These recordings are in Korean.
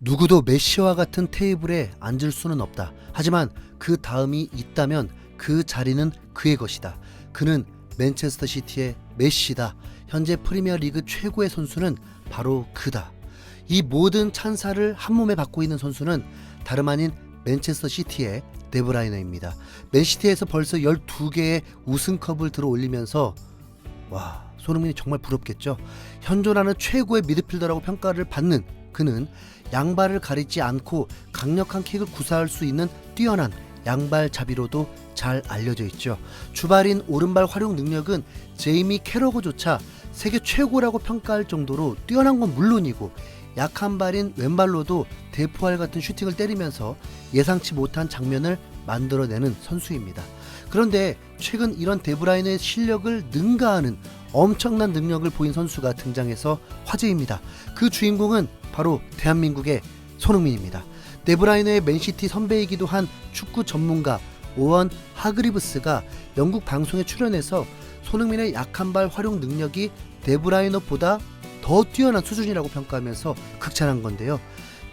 누구도 메시와 같은 테이블에 앉을 수는 없다. 하지만 그 다음이 있다면 그 자리는 그의 것이다. 그는 맨체스터 시티의 메시다. 현재 프리미어리그 최고의 선수는 바로 그다. 이 모든 찬사를 한몸에 받고 있는 선수는 다름 아닌 맨체스터 시티의 데브라이너입니다. 맨시티에서 벌써 12개의 우승컵을 들어 올리면서 손흥민이 정말 부럽겠죠. 현존하는 최고의 미드필더라고 평가를 받는 그는 양발을 가리지 않고 강력한 킥을 구사할 수 있는 뛰어난 양발잡이로도 잘 알려져 있죠. 주발인 오른발 활용 능력은 제이미 캐러거조차 세계 최고라고 평가할 정도로 뛰어난 건 물론이고, 약한 발인 왼발로도 대포알 같은 슈팅을 때리면서 예상치 못한 장면을 만들어내는 선수입니다. 그런데 최근 이런 데브라이너의 실력을 능가하는 엄청난 능력을 보인 선수가 등장해서 화제입니다. 그 주인공은 바로 대한민국의 손흥민입니다. 데브라이너의 맨시티 선배이기도 한 축구 전문가 오원 하그리브스가 영국 방송에 출연해서 손흥민의 약한 발 활용 능력이 데브라이너보다 더 뛰어난 수준이라고 평가하면서 극찬한 건데요.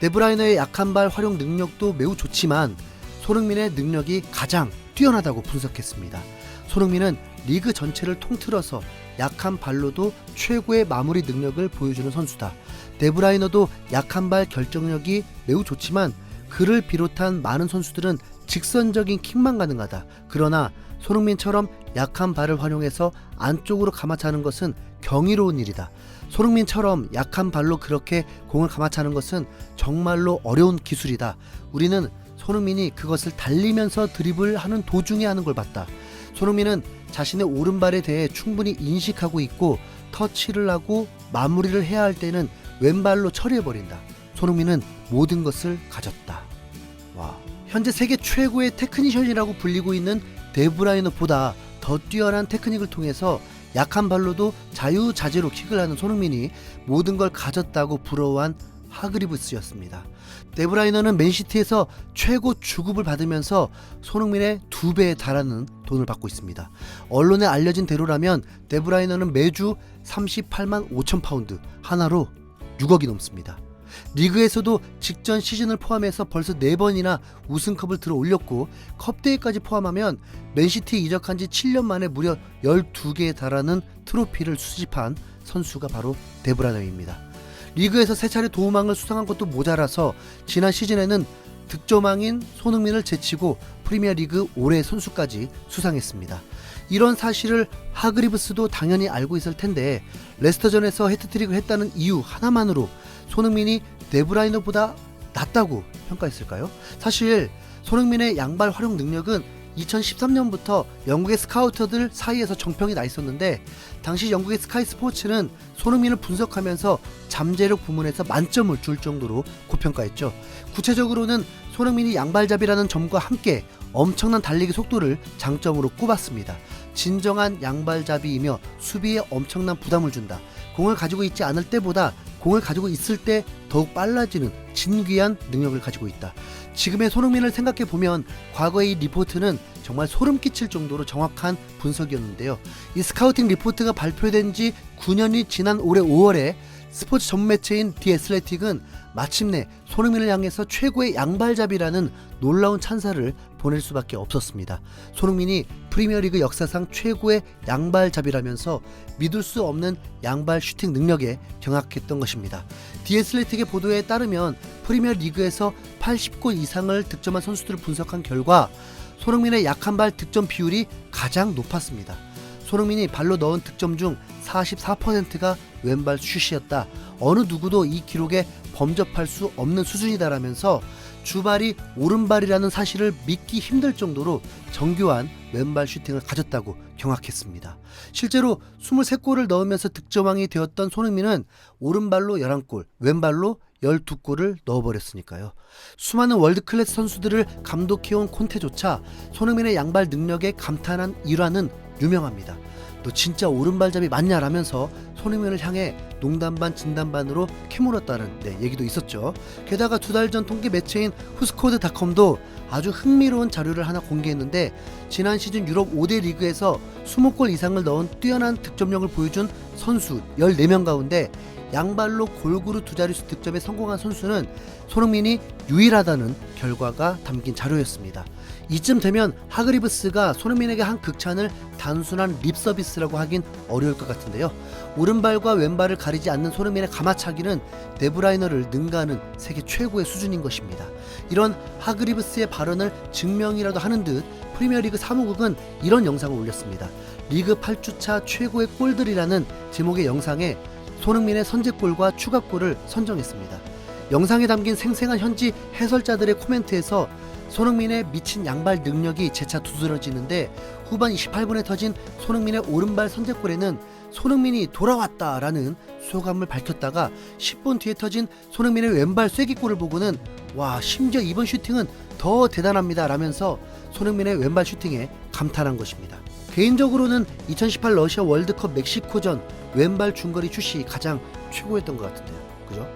데브라이너의 약한 발 활용 능력도 매우 좋지만 손흥민의 능력이 가장 뛰어나다고 분석했습니다. 손흥민은 리그 전체를 통틀어서 약한 발로도 최고의 마무리 능력을 보여주는 선수다. 데브라이너도 약한 발 결정력이 매우 좋지만 그를 비롯한 많은 선수들은 직선적인 킥만 가능하다. 그러나 손흥민처럼 약한 발을 활용해서 안쪽으로 감아차는 것은 경이로운 일이다. 손흥민처럼 약한 발로 그렇게 공을 감아차는 것은 정말로 어려운 기술이다. 우리는 손흥민이 그것을 달리면서 드리블하는 도중에 하는 걸 봤다. 손흥민은 자신의 오른발에 대해 충분히 인식하고 있고 터치를 하고 마무리를 해야 할 때는 왼발로 처리해버린다. 손흥민은 모든 것을 가졌다. 현재 세계 최고의 테크니션이라고 불리고 있는 데브라이너보다 더 뛰어난 테크닉을 통해서 약한 발로도 자유자재로 킥을 하는 손흥민이 모든 걸 가졌다고 부러워한 하그리브스였습니다. 데브라이너는 맨시티에서 최고 주급을 받으면서 손흥민의 2배에 달하는 돈을 받고 있습니다. 언론에 알려진 대로라면 데브라이너는 매주 38만 5천 파운드, 하나로 6억이 넘습니다. 리그에서도 직전 시즌을 포함해서 벌써 4번이나 우승컵을 들어 올렸고, 컵대회까지 포함하면 맨시티에 이적한 지 7년 만에 무려 12개에 달하는 트로피를 수집한 선수가 바로 데브라이너입니다. 리그에서 3차례 도움왕을 수상한 것도 모자라서 지난 시즌에는 득점왕인 손흥민을 제치고 프리미어리그 올해 선수까지 수상했습니다. 이런 사실을 하그리브스도 당연히 알고 있을 텐데 레스터전에서 해트트릭을 했다는 이유 하나만으로 손흥민이 데브라이너보다 낫다고 평가했을까요? 사실 손흥민의 양발 활용 능력은 2013년부터 영국의 스카우터들 사이에서 정평이 나 있었는데, 당시 영국의 스카이 스포츠는 손흥민을 분석하면서 잠재력 부문에서 만점을 줄 정도로 고평가했죠. 구체적으로는 손흥민이 양발잡이라는 점과 함께 엄청난 달리기 속도를 장점으로 꼽았습니다. 진정한 양발잡이이며 수비에 엄청난 부담을 준다. 공을 가지고 있지 않을 때보다 공을 가지고 있을 때 더욱 빨라지는 진귀한 능력을 가지고 있다. 지금의 손흥민을 생각해보면 과거의 이 리포트는 정말 소름 끼칠 정도로 정확한 분석이었는데요. 이 스카우팅 리포트가 발표된 지 9년이 지난 올해 5월에 스포츠 전문 매체인 디 애슬레틱은 마침내 손흥민을 향해서 최고의 양발잡이라는 놀라운 찬사를 보낼 수밖에 없었습니다. 손흥민이 프리미어리그 역사상 최고의 양발잡이라면서 믿을 수 없는 양발 슈팅 능력에 경악했던 것입니다. 디 애슬레틱의 보도에 따르면 프리미어리그에서 80골 이상을 득점한 선수들을 분석한 결과 손흥민의 약한 발 득점 비율이 가장 높았습니다. 손흥민이 발로 넣은 득점 중 44%가 왼발 슛이었다. 어느 누구도 이 기록에 범접할 수 없는 수준이다라면서 주발이 오른발이라는 사실을 믿기 힘들 정도로 정교한 왼발 슈팅을 가졌다고 경악했습니다. 실제로 23골을 넣으면서 득점왕이 되었던 손흥민은 오른발로 11골, 왼발로 12골을 넣어버렸으니까요. 수많은 월드클래스 선수들을 감독해온 콘테조차 손흥민의 양발 능력에 감탄한 일화는 유명합니다. 너 진짜 오른발잡이 맞냐라면서 손흥민을 향해 농담 반 진담 반으로 캐물었다는 얘기도 있었죠. 게다가 2달 전 통계 매체인 후스코드닷컴도 아주 흥미로운 자료를 하나 공개했는데, 지난 시즌 유럽 5대 리그에서 20골 이상을 넣은 뛰어난 득점력을 보여준 선수 14명 가운데 양발로 골고루 두 자릿수 득점에 성공한 선수는 손흥민이 유일하다는 결과가 담긴 자료였습니다. 이쯤 되면 하그리브스가 손흥민에게 한 극찬을 단순한 립서비스라고 하긴 어려울 것 같은데요. 오른발과 왼발을 가리지 않는 손흥민의 가마차기는 데브라이너를 능가하는 세계 최고의 수준인 것입니다. 이런 하그리브스의 발언을 증명이라도 하는 듯 프리미어리그 사무국은 이런 영상을 올렸습니다. 리그 8주차 최고의 골들이라는 제목의 영상에 손흥민의 선제골과 추가골을 선정했습니다. 영상에 담긴 생생한 현지 해설자들의 코멘트에서 손흥민의 미친 양발 능력이 재차 두드러지는데, 후반 28분에 터진 손흥민의 오른발 선제골에는 손흥민이 돌아왔다라는 소감을 밝혔다가 10분 뒤에 터진 손흥민의 왼발 쐐기골을 보고는 와, 심지어 이번 슈팅은 더 대단합니다 라면서 손흥민의 왼발 슈팅에 감탄한 것입니다. 개인적으로는 2018 러시아 월드컵 멕시코전 왼발 중거리 슛이 가장 최고였던 것 같은데요. 그죠?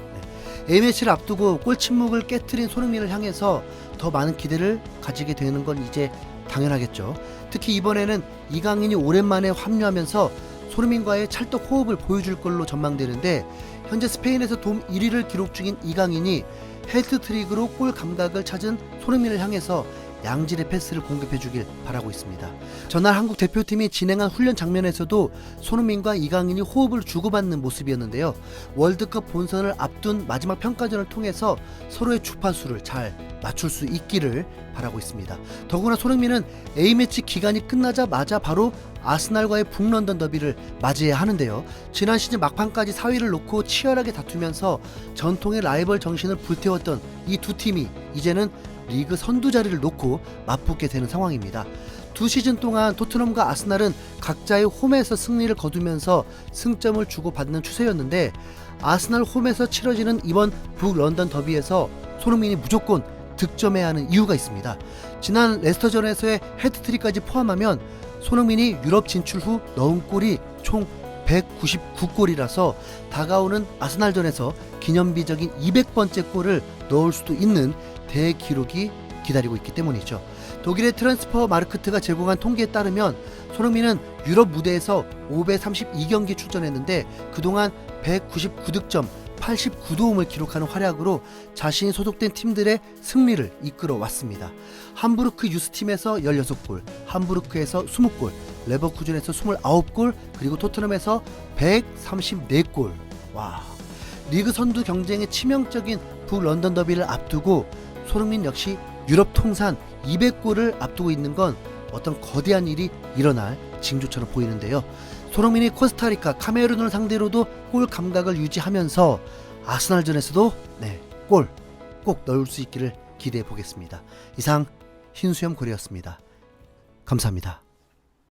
네. A매치를 앞두고 골 침묵을 깨트린 손흥민을 향해서 더 많은 기대를 가지게 되는 건 이제 당연하겠죠. 특히 이번에는 이강인이 오랜만에 합류하면서 손흥민과의 찰떡 호흡을 보여줄 걸로 전망되는데, 현재 스페인에서 돔 1위를 기록 중인 이강인이 헤트트릭으로 골 감각을 찾은 손흥민을 향해서 양질의 패스를 공급해주길 바라고 있습니다. 전날 한국 대표팀이 진행한 훈련 장면에서도 손흥민과 이강인이 호흡을 주고받는 모습이었는데요. 월드컵 본선을 앞둔 마지막 평가전을 통해서 서로의 주파수를 잘 맞출 수 있기를 바라고 있습니다. 더구나 손흥민은 A매치 기간이 끝나자마자 바로 아스날과의 북런던 더비를 맞이해야 하는데요. 지난 시즌 막판까지 4위를 놓고 치열하게 다투면서 전통의 라이벌 정신을 불태웠던 이 두 팀이 이제는 리그 선두 자리를 놓고 맞붙게 되는 상황입니다. 두 시즌 동안 토트넘과 아스날은 각자의 홈에서 승리를 거두면서 승점을 주고받는 추세였는데, 아스날 홈에서 치러지는 이번 북런던 더비에서 손흥민이 무조건 득점해야 하는 이유가 있습니다. 지난 레스터전에서의 헤트트릭까지 포함하면 손흥민이 유럽 진출 후 넣은 골이 총 199골이라서 다가오는 아스날전에서 기념비적인 200번째 골을 넣을 수도 있는 대기록이 기다리고 있기 때문이죠. 독일의 트랜스퍼 마르크트가 제공한 통계에 따르면 손흥민은 유럽 무대에서 532경기 출전했는데 그동안 199득점 89도움을 기록하는 활약으로 자신이 소속된 팀들의 승리를 이끌어 왔습니다. 함부르크 유스팀에서 16골, 함부르크에서 20골, 레버쿠젠에서 29골, 그리고 토트넘에서 134골. 와, 리그 선두 경쟁의 치명적인 북런던 더비를 앞두고 손흥민 역시 유럽 통산 200골을 앞두고 있는 건 어떤 거대한 일이 일어날 징조처럼 보이는데요. 손흥민이 코스타리카, 카메룬을 상대로도 골 감각을 유지하면서 아스날전에서도 골 꼭 넣을 수 있기를 기대해 보겠습니다. 이상 흰수염 고래였습니다. 감사합니다.